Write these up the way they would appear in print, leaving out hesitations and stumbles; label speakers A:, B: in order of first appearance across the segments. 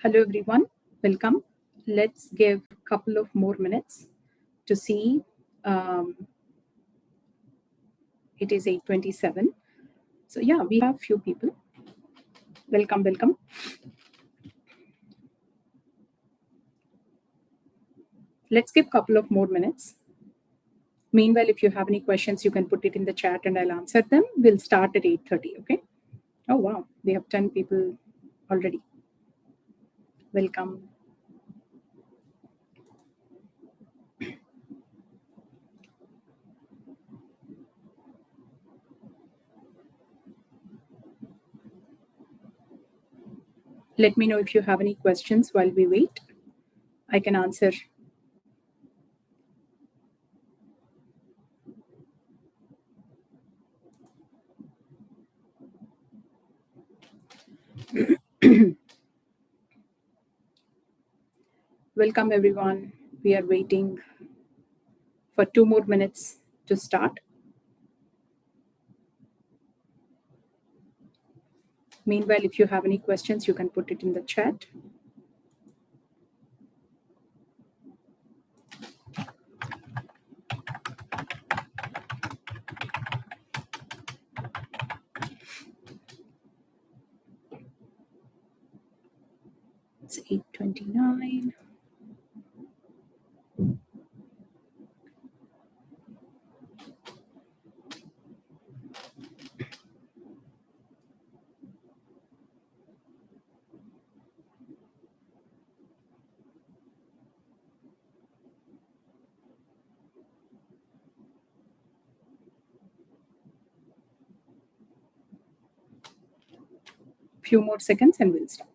A: Hello everyone, welcome. Let's give a couple of more minutes to see. It is 8:27. So yeah, we have few people. Welcome. Let's give a couple of more minutes. Meanwhile, if you have any questions, you can put it in the chat and I'll answer them. We'll start at 8:30, okay? Oh wow, we have 10 people already. Welcome. Let me know if you have any questions while we wait. I can answer. Welcome everyone. We are waiting for 2 more minutes to start. Meanwhile, if you have any questions, you can put it in the chat. It's 8:29. Few more seconds and we'll start.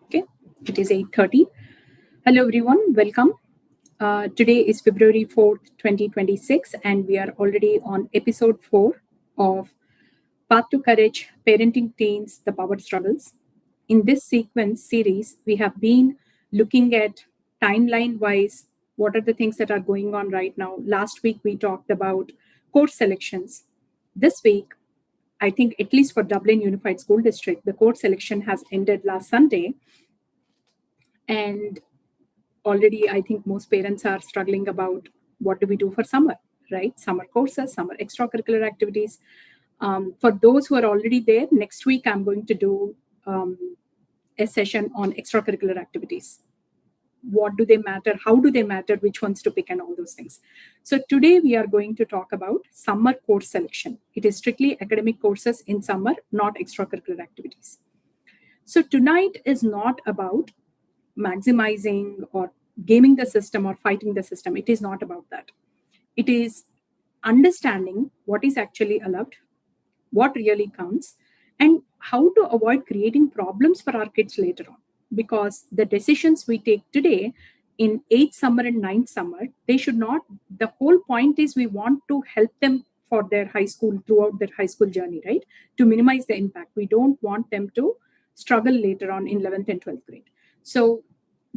A: Okay, it is 8:30. Hello everyone, welcome. Today is February 4th, 2026, and we are already on episode 4 of Path to Courage, Parenting Teens, The Power Struggles. In this sequence series, we have been looking at timeline-wise, what are the things that are going on right now. Last week, we talked about course selections. This week, I think at least for Dublin Unified School District, the course selection has ended last Sunday. And already, I think most parents are struggling about what do we do for summer, right? Summer courses, summer extracurricular activities. For those who are already there, next week I'm going to do a session on extracurricular activities. What do they matter? How do they matter? Which ones to pick and all those things. So today we are going to talk about summer course selection. It is strictly academic courses in summer, not extracurricular activities. So tonight is not about maximizing or gaming the system or fighting the system. It is not about that. It is understanding what is actually allowed, what really counts, and how to avoid creating problems for our kids later on. Because the decisions we take today in 8th summer and 9th summer, they should not, the whole point is we want to help them for their high school, throughout their high school journey, right? To minimize the impact. We don't want them to struggle later on in 11th and 12th grade. So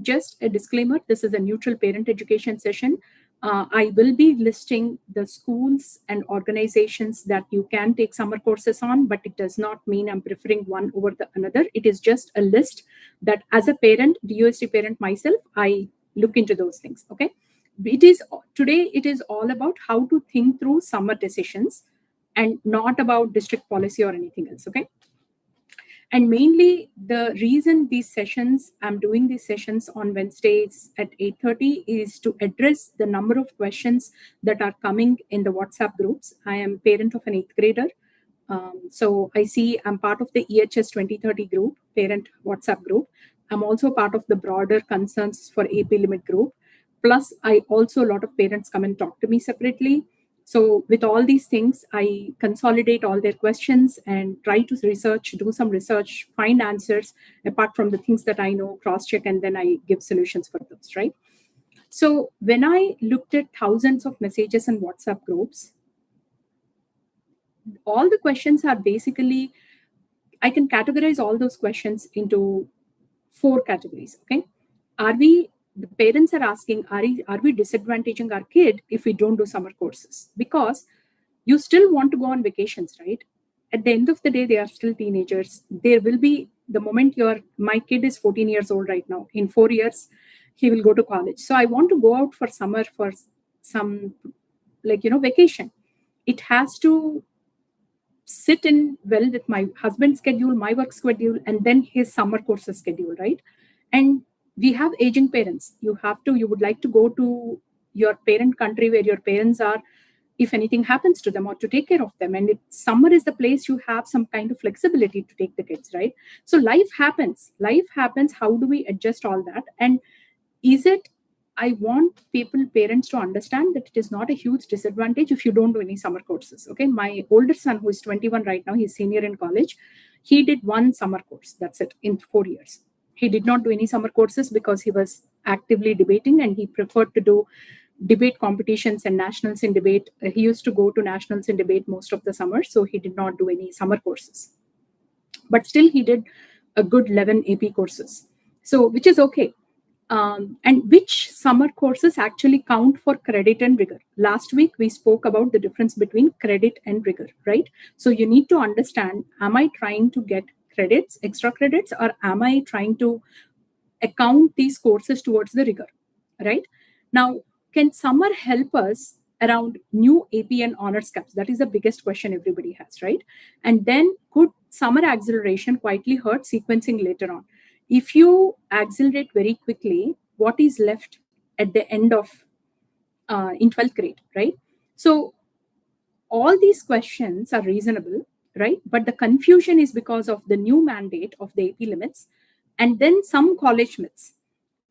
A: just a disclaimer, this is a neutral parent education session. I will be listing the schools and organizations that you can take summer courses on, but it does not mean I'm preferring one over the another. It is just a list that as a parent, DUSD parent myself, I look into those things, okay? Today it is all about how to think through summer decisions and not about district policy or anything else, okay? And mainly the reason I'm doing these sessions on Wednesdays at 8:30 is to address the number of questions that are coming in the WhatsApp groups. I am parent of an 8th grader. So I see I'm part of the EHS 2030 group, parent WhatsApp group. I'm also part of the broader concerns for AP limit group. Plus, a lot of parents come and talk to me separately. So with all these things, I consolidate all their questions and try to do some research, find answers apart from the things that I know, cross-check, and then I give solutions for those, right? So when I looked at thousands of messages in WhatsApp groups, all the questions are basically, I can categorize all those questions into 4 categories. Okay. The parents are asking, are we disadvantaging our kid if we don't do summer courses? Because you still want to go on vacations, right? At the end of the day, they are still teenagers. There will be the moment my kid is 14 years old right now. In 4 years, he will go to college. So I want to go out for summer for some, vacation. It has to sit in well with my husband's schedule, my work schedule, and then his summer courses schedule, right? And we have aging parents. You would like to go to your parent country where your parents are, if anything happens to them, or to take care of them. And summer is the place you have some kind of flexibility to take the kids, right? So life happens. How do we adjust all that? And is it, I want parents to understand that it is not a huge disadvantage if you don't do any summer courses. Okay. My older son, who is 21 right now, he's senior in college. He did one summer course. That's it, in 4 years. He did not do any summer courses because he was actively debating, and he preferred to do debate competitions and nationals in debate. He used to go to nationals in debate most of the summer. So he did not do any summer courses. But still, he did a good 11 AP courses. So, which is okay. And which summer courses actually count for credit and rigor? Last week, we spoke about the difference between credit and rigor, right? So you need to understand, am I trying to get credits, extra credits, or am I trying to account these courses towards the rigor, right? Now, can summer help us around new AP and honors caps? That is the biggest question everybody has, right? And then could summer acceleration quietly hurt sequencing later on? If you accelerate very quickly, what is left at the end of in 12th grade, right? So all these questions are reasonable, right? But the confusion is because of the new mandate of the AP limits, and then some college myths,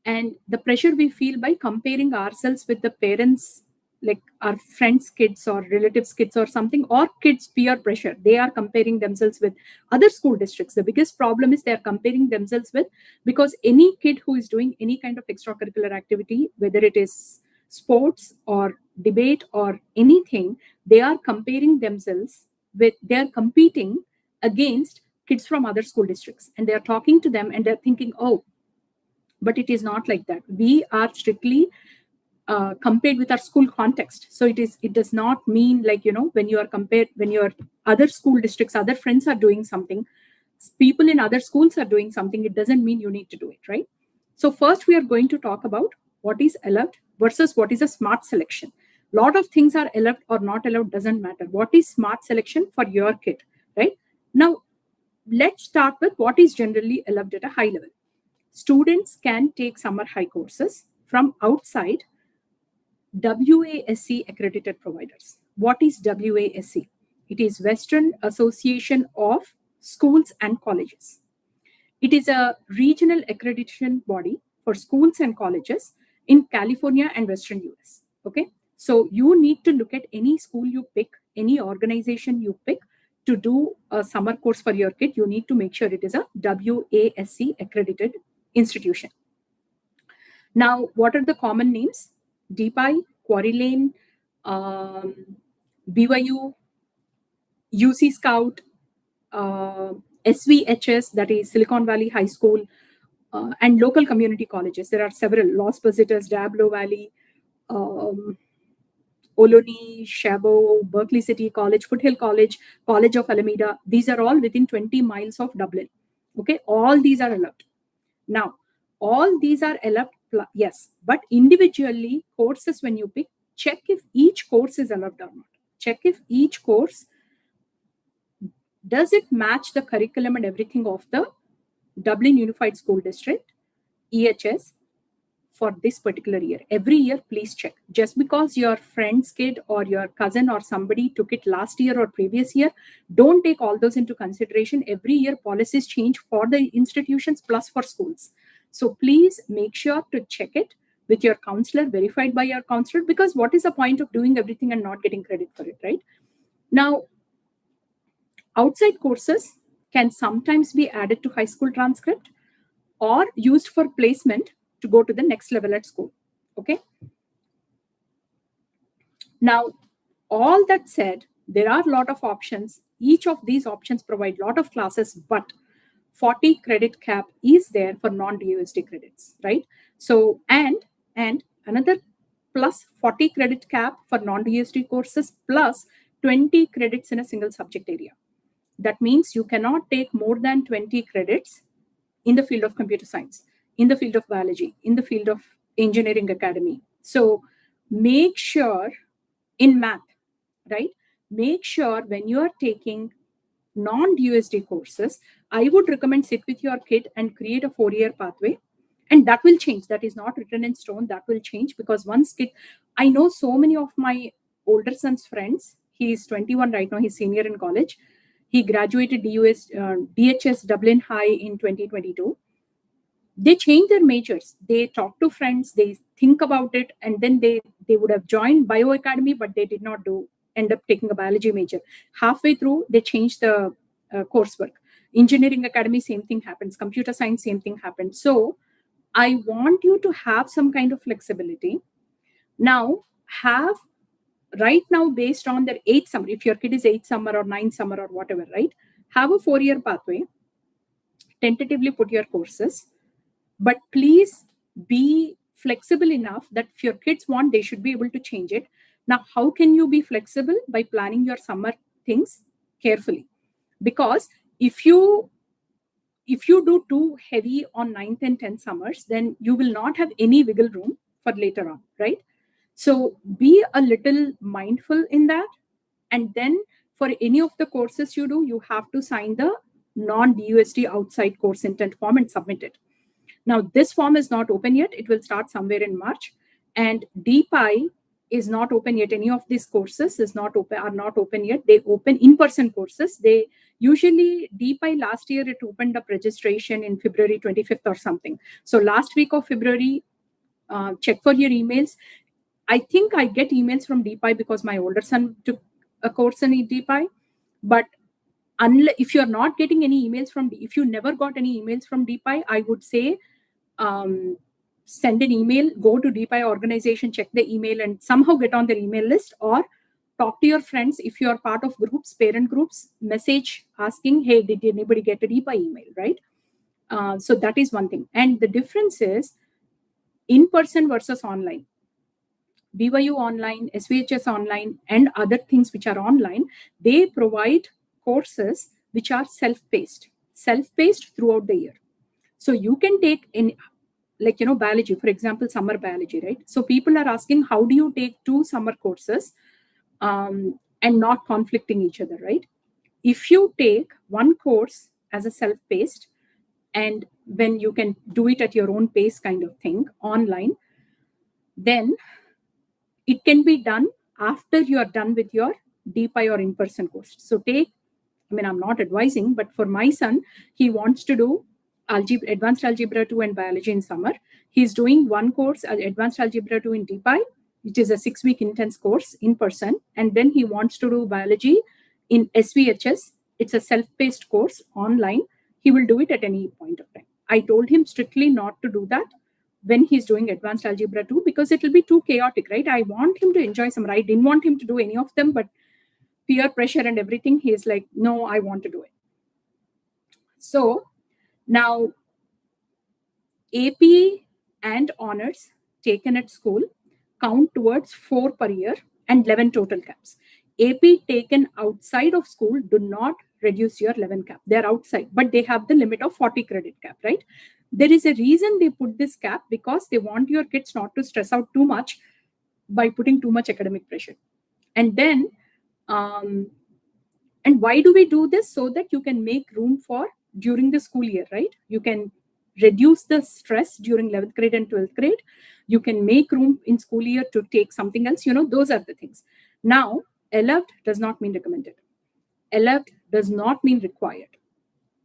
A: and the pressure we feel by comparing ourselves with the parents, like our friends' kids or relatives' kids or something, or kids' peer pressure. They are comparing themselves with other school districts. The biggest problem is they are comparing themselves with, because any kid who is doing any kind of extracurricular activity, whether it is sports or debate or anything, they are comparing themselves with, they are competing against kids from other school districts, and they are talking to them and they're thinking, oh, but it is not like that. We are strictly compared with our school context. So it does not mean, like, when you are compared, when your other school districts, other friends are doing something, people in other schools are doing something, it doesn't mean you need to do it, right? So first we are going to talk about what is allowed versus what is a smart selection. Lot of things are allowed or not allowed, doesn't matter. What is smart selection for your kid, right? Now let's start with what is generally allowed at a high level. Students can take summer high courses from outside WASC accredited providers. What is WASC? It is Western Association of Schools and Colleges. It is a regional accreditation body for schools and colleges in California and Western US. Okay. So you need to look at any school you pick, any organization you pick to do a summer course for your kid. You need to make sure it is a WASC accredited institution. Now, what are the common names? DPIE, Quarry Lane, BYU, UC Scout, SVHS, that is Silicon Valley High School, and local community colleges. There are several: Los Positos, Diablo Valley, Ohlone, Chabot, Berkeley City College, Foothill College, College of Alameda. These are all within 20 miles of Dublin. Okay, all these are allowed. Now, all these are allowed, yes, but individually courses, when you pick, check if each course is allowed or not. Check if each course, does it match the curriculum and everything of the Dublin Unified School District, EHS, for this particular year. Every year, please check. Just because your friend's kid or your cousin or somebody took it last year or previous year, don't take all those into consideration. Every year, policies change for the institutions plus for schools. So please make sure to check it with your counselor, verified by your counselor, because what is the point of doing everything and not getting credit for it, right? Now, outside courses can sometimes be added to high school transcript or used for placement to go to the next level at school. Okay. Now, all that said, there are a lot of options. each of these options provide a lot of classes, but 40 credit cap is there for non-DUSD credits, right? So, and another plus 40 credit cap for non-DUSD courses plus 20 credits in a single subject area. That means you cannot take more than 20 credits in the field of computer science, in the field of biology, in the field of engineering academy. So make sure in math, right? Make sure when you are taking non-DUSD courses, I would recommend sit with your kid and create a 4-year pathway. And that will change. That is not written in stone. That will change because once kid, I know so many of my older son's friends. He is 21 right now. He's senior in college. He graduated DHS Dublin High in 2022. They change their majors. They talk to friends. They think about it, and then they would have joined bioacademy, but they did not end up taking a biology major. Halfway through, they changed the coursework. Engineering academy, same thing happens. Computer science, same thing happens. So I want you to have some kind of flexibility. Now, right now, based on their 8th summer, if your kid is 8th summer or 9th summer or whatever, right? Have a 4-year pathway. Tentatively put your courses, but please be flexible enough that if your kids want, they should be able to change it. Now, how can you be flexible? By planning your summer things carefully. Because if you do too heavy on 9th and 10th summers, then you will not have any wiggle room for later on, right? So be a little mindful in that. And then for any of the courses you do, you have to sign the non-DUSD outside course intent form and submit it. Now, this form is not open yet. It will start somewhere in March. And DPIE is not open yet. Any of these courses are not open yet. They open in-person courses. They usually, DPIE last year, it opened up registration in February 25th or something. So last week of February, check for your emails. I think I get emails from DPIE because my older son took a course in DPIE. But if you're not getting any emails if you never got any emails from DPIE, I would say send an email, go to DPIE organization, check the email and somehow get on their email list, or talk to your friends. If you are part of groups, parent groups, message asking, hey, did anybody get a DPIE email, right? So that is one thing. And the difference is in-person versus online. BYU online, SVHS online, and other things which are online, they provide courses which are self-paced throughout the year. So you can take in, like, biology, for example, summer biology, right? So people are asking, how do you take 2 summer courses and not conflicting each other, right? If you take one course as a self-paced, and when you can do it at your own pace kind of thing online, then it can be done after you are done with your DPIE or in-person course. So I'm not advising, but for my son, he wants to do Advanced Algebra 2 and Biology in summer. He's doing one course, Advanced Algebra 2 in DPIE, which is a 6-week intense course in person. And then he wants to do Biology in SVHS. It's a self-paced course online. He will do it at any point of time. I told him strictly not to do that when he's doing Advanced Algebra 2 because it will be too chaotic, right? I want him to enjoy some. I didn't want him to do any of them, but peer pressure and everything, he's like, no, I want to do it. So now AP and honors taken at school count towards 4 per year and 11 total caps. AP taken outside of school do not reduce your 11 cap. They're outside, but they have the limit of 40 credit cap, right? There is a reason they put this cap because they want your kids not to stress out too much by putting too much academic pressure. And then, and why do we do this? So that you can make room for during the school year, right? You can reduce the stress during 11th grade and 12th grade. You can make room in school year to take something else. Those are the things. Now, allowed does not mean recommended. Allowed does not mean required.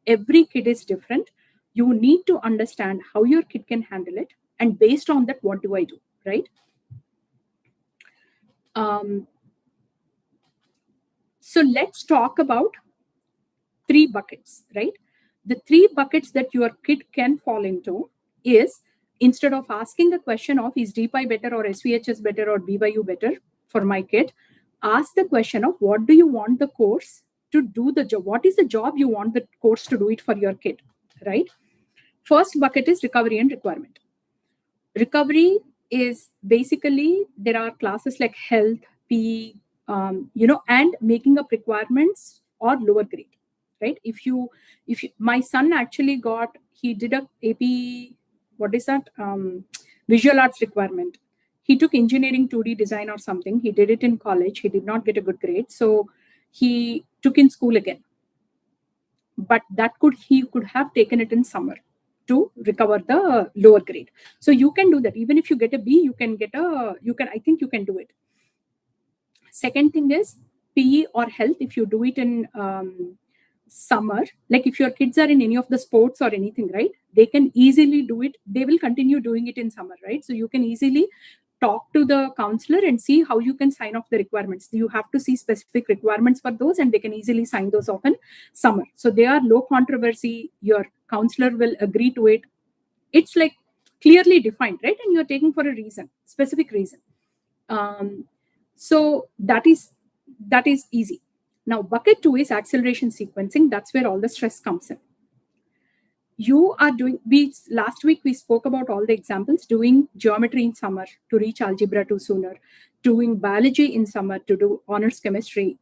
A: Every kid is different. You need to understand how your kid can handle it. And based on that, what do I do, right? So let's talk about 3 buckets, right? The 3 buckets that your kid can fall into is, instead of asking the question of is DPIE better or SVHS better or BYU better for my kid, ask the question of what do you want the course to do the job. What is the job you want the course to do it for your kid, right? First bucket is recovery and requirement. Recovery is basically there are classes like health, PE, and making up requirements or lower grade, right? If you, my son actually he did a AP, what is that? Visual arts requirement. He took engineering 2D design or something. He did it in college. He did not get a good grade, so he took in school again. But he could have taken it in summer to recover the lower grade. So you can do that. Even if you get a B, I think you can do it. Second thing is PE or health. If you do it in summer, like if your kids are in any of the sports or anything, right, they can easily do it. They will continue doing it in summer, right? So you can easily talk to the counselor and see how you can sign off the requirements. You have to see specific requirements for those, and they can easily sign those off in summer. So they are low controversy. Your counselor will agree to it. It's like clearly defined, right? And you're taking for a reason, specific reason. So that is easy. Now, bucket 2 is acceleration sequencing. That's where all the stress comes in. You are doing, last week we spoke about all the examples, doing geometry in summer to reach algebra 2 sooner, doing biology in summer to do honors chemistry,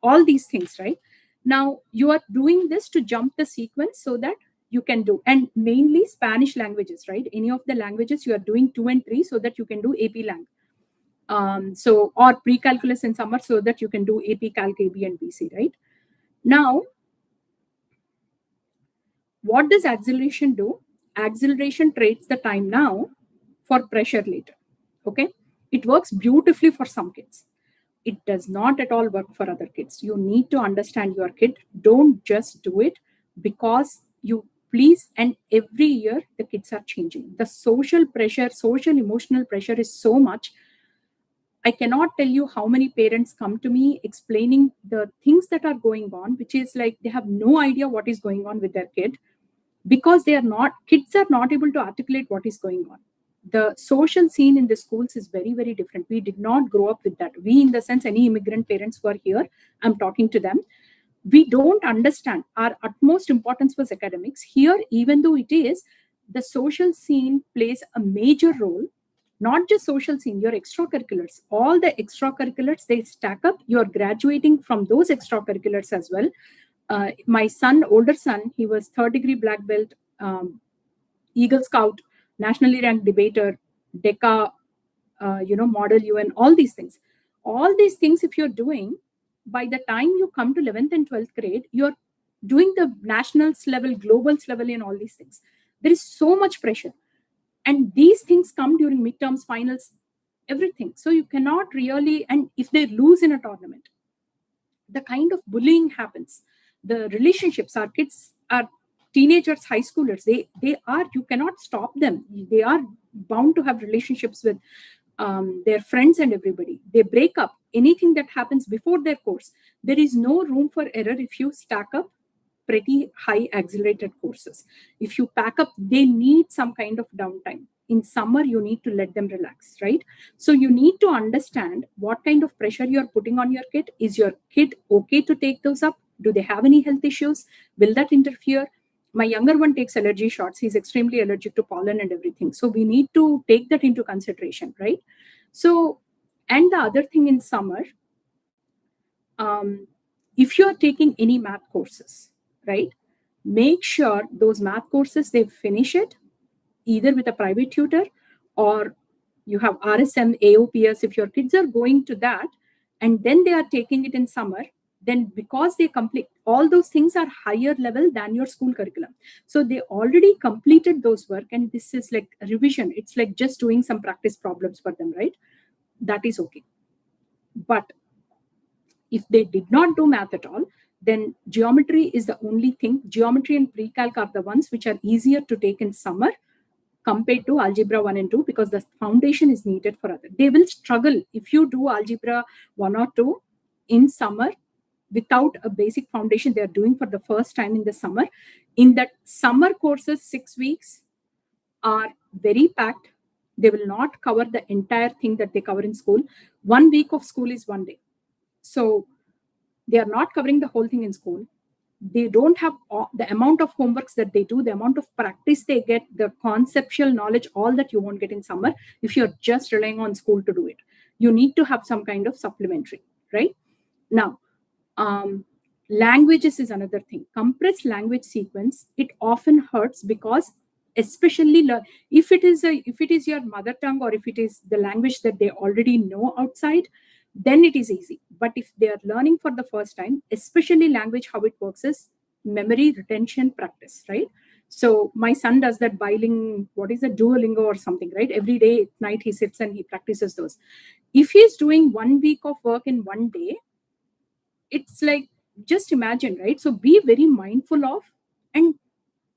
A: all these things, right? Now you are doing this to jump the sequence so that you can do, and mainly Spanish languages, right? Any of the languages you are doing 2 and 3 so that you can do AP Lang. Or pre-calculus in summer so that you can do AP Calc, AB and BC, right? Now, what does acceleration do? Acceleration trades the time now for pressure later. Okay, it works beautifully for some kids. It does not at all work for other kids. You need to understand your kid. Don't just do it because you please. And every year the kids are changing. The social pressure, social emotional pressure is so much. I cannot tell you how many parents come to me explaining the things that are going on, which is like they have no idea what is going on with their kid, because kids are not able to articulate what is going on. The social scene in the schools is very, very different. We did not grow up with that. We, in the sense, any immigrant parents who are here, I'm talking to them. We don't understand. Our utmost importance was academics. Here, even though it is, the social scene plays a major role. Not just social scene, your extracurriculars, all the extracurriculars, they stack up. You're graduating from those extracurriculars as well. My older son, he was 3rd degree black belt, Eagle Scout, nationally ranked debater, DECA, Model UN, all these things. All these things, if you're doing, by the time you come to 11th and 12th grade, you're doing the nationals level, globals level in all these things. There is so much pressure. And these things come during midterms, finals, everything. So you cannot really, and if they lose in a tournament, the kind of bullying happens. The relationships, our kids are teenagers, high schoolers, you cannot stop them. They are bound to have relationships with their friends and everybody. They break up. Anything that happens before their course, there is no room for error if you stack up pretty high accelerated courses. If you pack up, they need some kind of downtime. In summer, you need to let them relax, right? So you need to understand what kind of pressure you're putting on your kid. Is your kid okay to take those up? Do they have any health issues? Will that interfere? My younger one takes allergy shots. He's extremely allergic to pollen and everything. So we need to take that into consideration, right? So, and the other thing in summer, if you're taking any math courses, right, make sure those math courses, they finish it either with a private tutor, or you have RSM, AOPS. If your kids are going to that and then they are taking it in summer, then because they complete all those things are higher level than your school curriculum. So they already completed those work, and this is like a revision. It's like just doing some practice problems for them, right? That is okay. But if they did not do math at all, then geometry is the only thing. Geometry and pre-calc are the ones which are easier to take in summer compared to algebra 1 and 2, because the foundation is needed for other. They will struggle if you do algebra 1 or 2 in summer without a basic foundation they are doing for the first time in the summer. In that summer courses, 6 weeks are very packed. They will not cover the entire thing that they cover in school. 1 week of school is 1 day. So They are not covering the whole thing in school. They don't have the amount of homeworks that they do, the amount of practice they get, the conceptual knowledge, all that you won't get in summer if you're just relying on school to do it. You need to have some kind of supplementary, right? Now, languages is another thing. Compressed language sequence, it often hurts because, especially if it is your mother tongue, or if it is the language that they already know outside, then it is easy. But if they are learning for the first time, especially language, how it works is memory retention practice, right? So my son does that bilingual, what is a Duolingo or something, right? Every day at night he sits and he practices those. If he's doing 1 week of work in one day, it's like, just imagine, right? So be very mindful of, and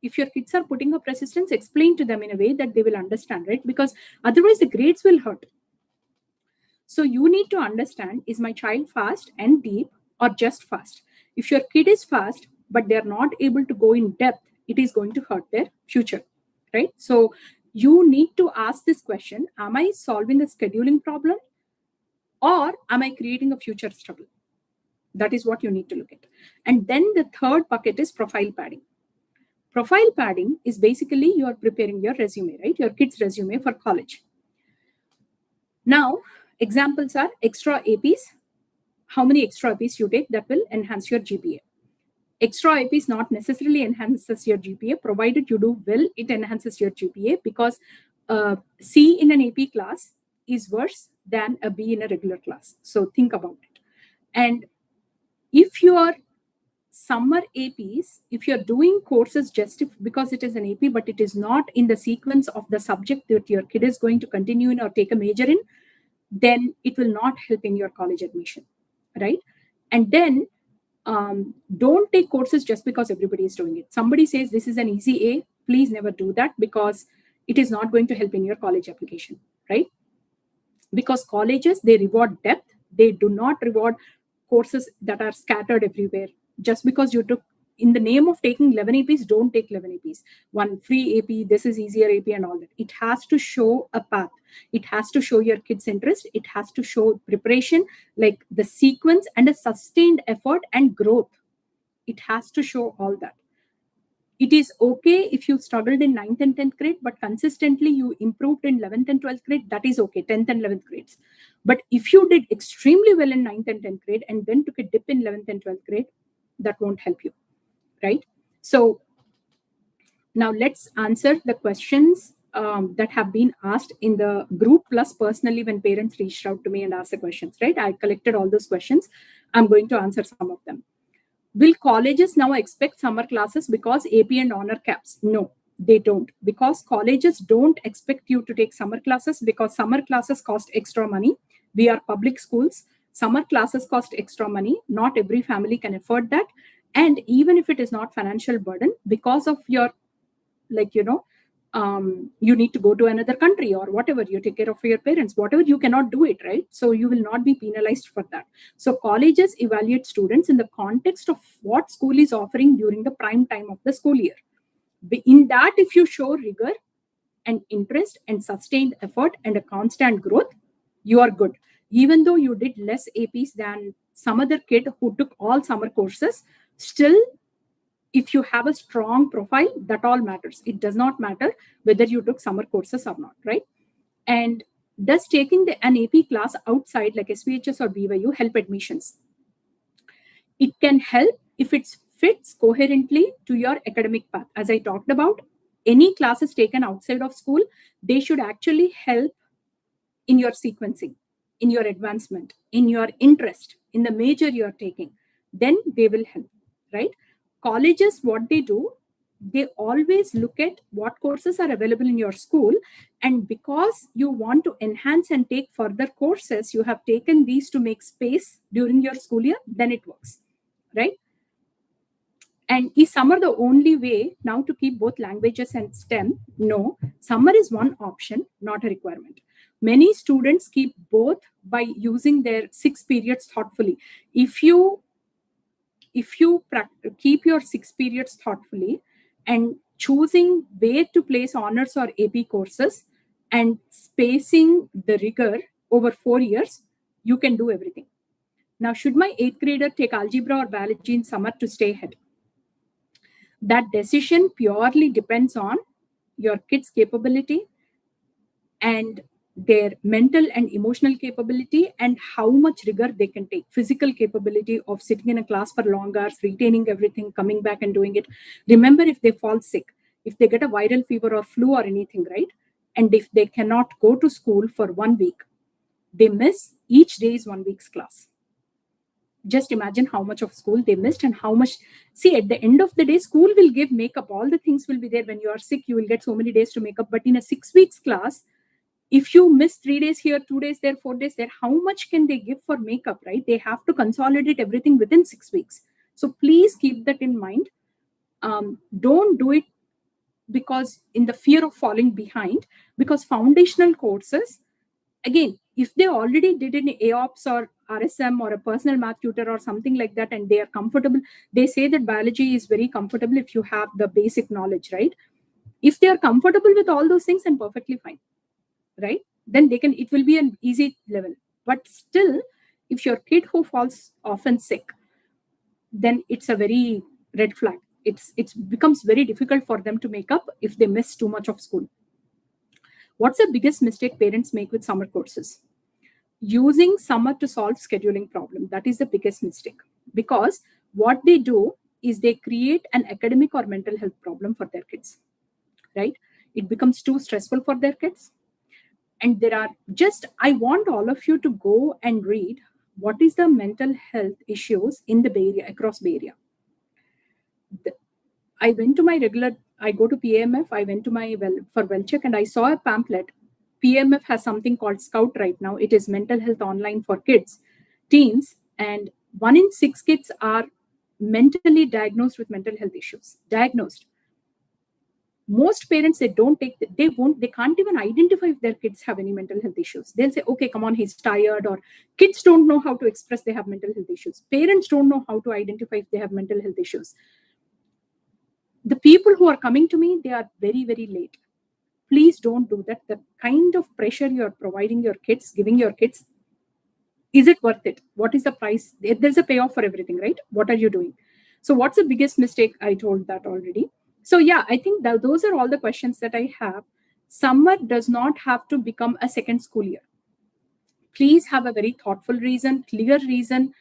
A: if your kids are putting up resistance, explain to them in a way that they will understand, right? Because otherwise the grades will hurt. So you need to understand, is my child fast and deep or just fast? If your kid is fast but they're not able to go in depth, it is going to hurt their future, right? So you need to ask this question: am I solving a scheduling problem, or am I creating a future struggle? That is what you need to look at. And then the third bucket is profile padding. Profile padding is basically you are preparing your resume, right? Your kid's resume for college. Now, examples are extra APs. How many extra APs you take, that will enhance your GPA. Extra APs not necessarily enhances your GPA, provided you do well, it enhances your GPA, because C in an AP class is worse than a B in a regular class. So think about it. And if your summer APs, if you're doing courses just because it is an AP, but it is not in the sequence of the subject that your kid is going to continue in or take a major in, then it will not help in your college admission, right? And then don't take courses just because everybody is doing it. Somebody says this is an easy A, please never do that, because it is not going to help in your college application, right? Because colleges, they reward depth. They do not reward courses that are scattered everywhere. Just because you took, in the name of taking 11 APs, don't take 11 APs. One free AP, this is easier AP and all that. It has to show a path. It has to show your kids' interest. It has to show preparation, like the sequence and a sustained effort and growth. It has to show all that. It is okay if you struggled in 9th and 10th grade, but consistently you improved in 11th and 12th grade, that is okay, 10th and 11th grades. But if you did extremely well in 9th and 10th grade and then took a dip in 11th and 12th grade, that won't help you, right? So now let's answer the questions that have been asked in the group, plus personally when parents reached out to me and asked the questions, right? I collected all those questions. I'm going to answer some of them. Will colleges now expect summer classes because AP and honor caps? No, they don't, because colleges don't expect you to take summer classes, because summer classes cost extra money. We are public schools. Summer classes cost extra money. Not every family can afford that. And even if it is not financial burden, because of your, you need to go to another country or whatever, you take care of your parents, whatever, you cannot do it, right? So you will not be penalized for that. So colleges evaluate students in the context of what school is offering during the prime time of the school year. In that, if you show rigor and interest and sustained effort and a constant growth, you are good. Even though you did less APs than some other kid who took all summer courses, still, if you have a strong profile, that all matters. It does not matter whether you took summer courses or not, right? And does taking an AP class outside like SVHS or BYU help admissions? It can help if it fits coherently to your academic path. As I talked about, any classes taken outside of school, they should actually help in your sequencing, in your advancement, in your interest, in the major you're taking. Then they will help, right? Colleges, what they do, they always look at what courses are available in your school, and because you want to enhance and take further courses, you have taken these to make space during your school year, then it works, right? And is summer the only way now to keep both languages and STEM? No, summer is one option, not a requirement. Many students keep both by using their 6 periods thoughtfully. If you keep your 6 periods thoughtfully and choosing where to place honors or AP courses and spacing the rigor over 4 years, you can do everything. Now, should my 8th grader take algebra or biology in summer to stay ahead? That decision purely depends on your kid's capability and their mental and emotional capability and how much rigor they can take. Physical capability of sitting in a class for long hours, retaining everything, coming back and doing it. Remember, if they fall sick, if they get a viral fever or flu or anything, right? And if they cannot go to school for 1 week, they miss each day is 1 week's class. Just imagine how much of school they missed and how much. See, at the end of the day, school will give makeup. All the things will be there. When you are sick, you will get so many days to make up. But in a 6 weeks class, if you miss 3 days here, 2 days there, 4 days there, how much can they give for makeup, right? They have to consolidate everything within 6 weeks. So please keep that in mind. Don't do it because in the fear of falling behind, because foundational courses, again, if they already did an AOPS or RSM or a personal math tutor or something like that, and they are comfortable, they say that biology is very comfortable if you have the basic knowledge, right? If they are comfortable with all those things, and perfectly fine, right? Then they can, it will be an easy level. But still, if your kid who falls often sick, then it's a very red flag. It becomes very difficult for them to make up if they miss too much of school. What's the biggest mistake parents make with summer courses? Using summer to solve scheduling problem. That is the biggest mistake, because what they do is they create an academic or mental health problem for their kids, right? It becomes too stressful for their kids. And there are just, I want all of you to go and read what is the mental health issues in the Bay Area, across Bay Area. I went to my regular, I go to PMF, I went to my well check, and I saw a pamphlet. PMF has something called Scout right now. It is mental health online for kids, teens, and 1 in 6 kids are mentally diagnosed with mental health issues. Diagnosed. Most parents, they can't even identify if their kids have any mental health issues. They'll say, okay, come on, he's tired, or kids don't know how to express they have mental health issues. Parents don't know how to identify if they have mental health issues. The people who are coming to me, they are very, very late. Please don't do that. The kind of pressure you're providing your kids, giving your kids, is it worth it? What is the price? There's a payoff for everything, right? What are you doing? So what's the biggest mistake? I told that already. So yeah, I think that those are all the questions that I have. Summer does not have to become a second school year. Please have a very thoughtful reason, clear reason.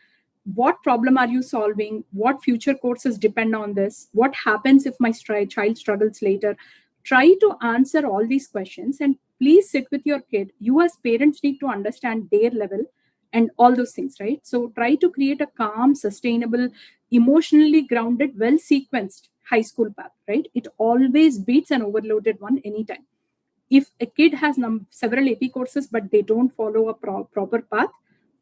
A: What problem are you solving? What future courses depend on this? What happens if my child struggles later? Try to answer all these questions, and please sit with your kid. You as parents need to understand their level and all those things, right? So try to create a calm, sustainable, emotionally grounded, well sequenced high school path, right? It always beats an overloaded one anytime. If a kid has several AP courses but they don't follow a proper path,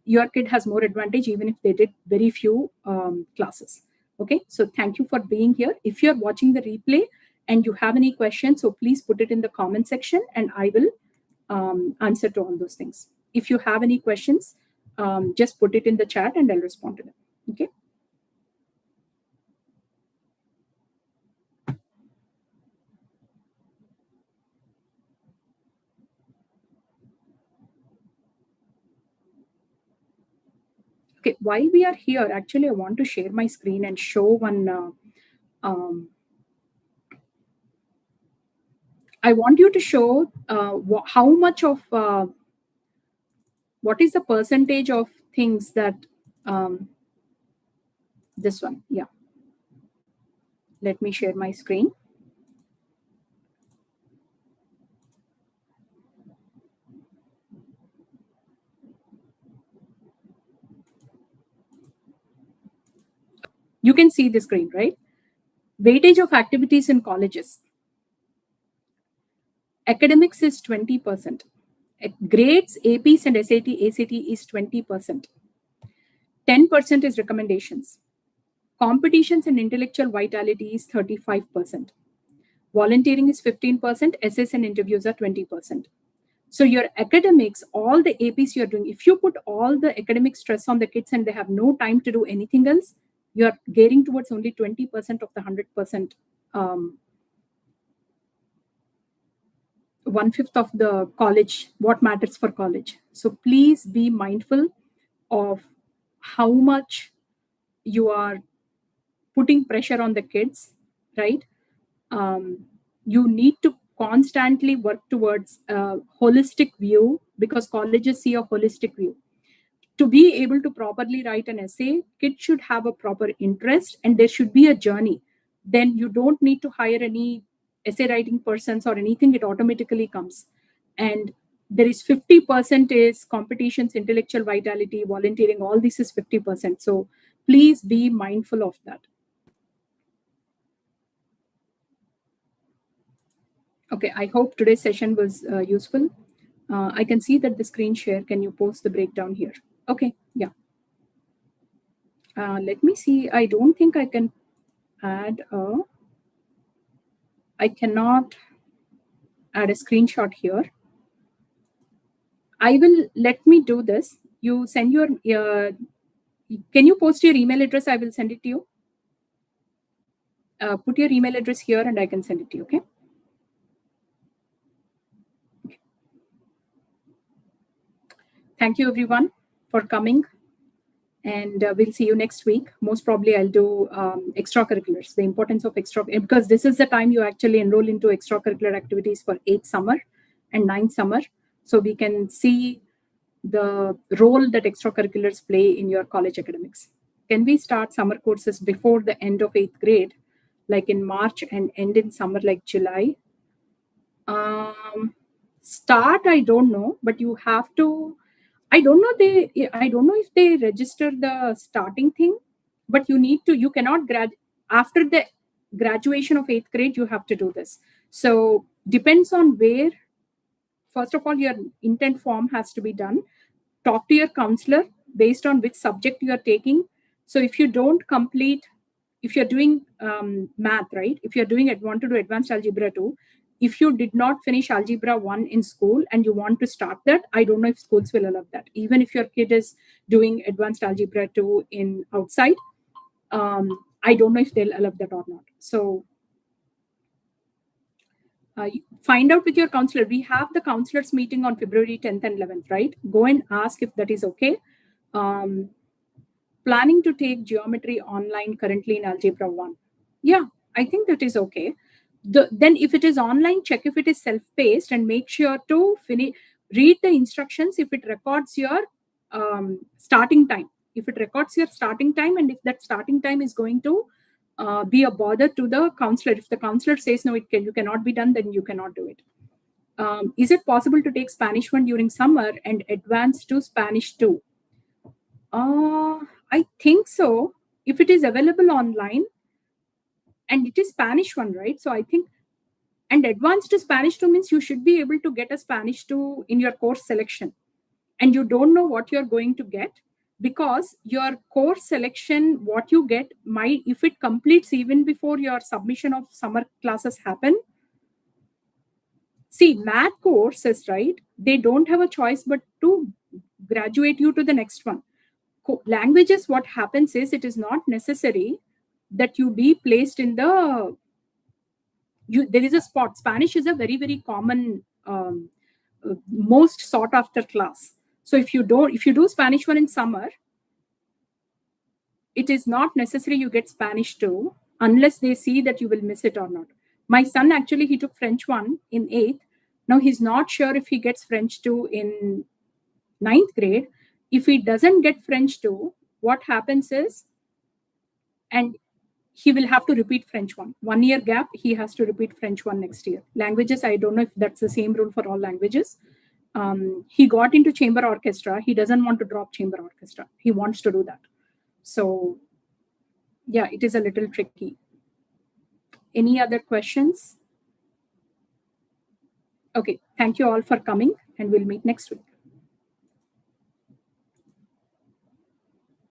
A: your kid has more advantage even if they did very few classes. Okay, so thank you for being here. If you're watching the replay and you have any questions, so please put it in the comment section and I will answer to all those things. If you have any questions, just put it in the chat and I'll respond to them. Okay. Okay, while we are here, actually, I want to share my screen and show one. I want you to show how much of what is the percentage of things that this one. Yeah. Let me share my screen. You can see the screen, right? Weightage of activities in colleges. Academics is 20%. Grades, APs and SAT, ACT is 20%. 10% is recommendations. Competitions and intellectual vitality is 35%. Volunteering is 15%. Essays and interviews are 20%. So your academics, all the APs you're doing, if you put all the academic stress on the kids and they have no time to do anything else, you're gearing towards only 20% of the 100%, 1/5 of the college, what matters for college. So please be mindful of how much you are putting pressure on the kids, right? You need to constantly work towards a holistic view, because colleges see a holistic view. To be able to properly write an essay, kids should have a proper interest and there should be a journey. Then you don't need to hire any essay writing persons or anything, it automatically comes. And there is 50% is competitions, intellectual vitality, volunteering, all this is 50%. So please be mindful of that. Okay, I hope today's session was useful. I can see that the screen share. Can you post the breakdown here? Okay, yeah. Let me see. I don't think I can add I cannot add a screenshot here. Let me do this. You send your, can you post your email address? I will send it to you. Put your email address here and I can send it to you, okay? Thank you everyone for coming. And we'll see you next week. Most probably I'll do extracurriculars, the importance of because this is the time you actually enroll into extracurricular activities for 8th summer and 9th summer. So we can see the role that extracurriculars play in your college academics. Can we start summer courses before the end of 8th grade, like in March, and end in summer like July? Start, I don't know, but you have to, I don't know if they register the starting thing, but you cannot after the graduation of 8th grade, you have to do this. So depends on where. First of all, your intent form has to be done. Talk to your counselor based on which subject you are taking. So if you don't complete, if you're doing math, right? If you're want to do advanced algebra 2, if you did not finish algebra 1 in school and you want to start that, I don't know if schools will allow that. Even if your kid is doing advanced algebra 2 in outside, I don't know if they'll allow that or not. So find out with your counselor. We have the counselors meeting on February 10th and 11th, right? Go and ask if that is okay. Planning to take geometry online currently in algebra 1. Yeah, I think that is okay. Then if it is online, check if it is self-paced and make sure to read the instructions if it records your starting time. If it records your starting time, and if that starting time is going to be a bother to the counselor, if the counselor says no, you cannot be done, then you cannot do it. Is it possible to take Spanish 1 during summer and advance to Spanish 2? I think so. If it is available online, and it is Spanish 1, right? So I think, and advanced to Spanish 2 means you should be able to get a Spanish 2 in your course selection. And you don't know what you're going to get, because your course selection, what you get, might, if it completes even before your submission of summer classes happen. See, math courses, right? They don't have a choice but to graduate you to the next one. Languages, what happens is, it is not necessary that you be placed in the, there is a spot. Spanish is a very, very common, most sought after class. So if you do Spanish 1 in summer, it is not necessary you get Spanish 2 unless they see that you will miss it or not. My son, actually, he took French 1 in 8th. Now he's not sure if he gets French 2 in 9th grade. If he doesn't get French 2, what happens is, and he will have to repeat French 1. 1 year gap, he has to repeat French 1 next year. Languages, I don't know if that's the same rule for all languages. He got into chamber orchestra. He doesn't want to drop chamber orchestra. He wants to do that. So yeah, it is a little tricky. Any other questions? Okay, thank you all for coming, and we'll meet next week.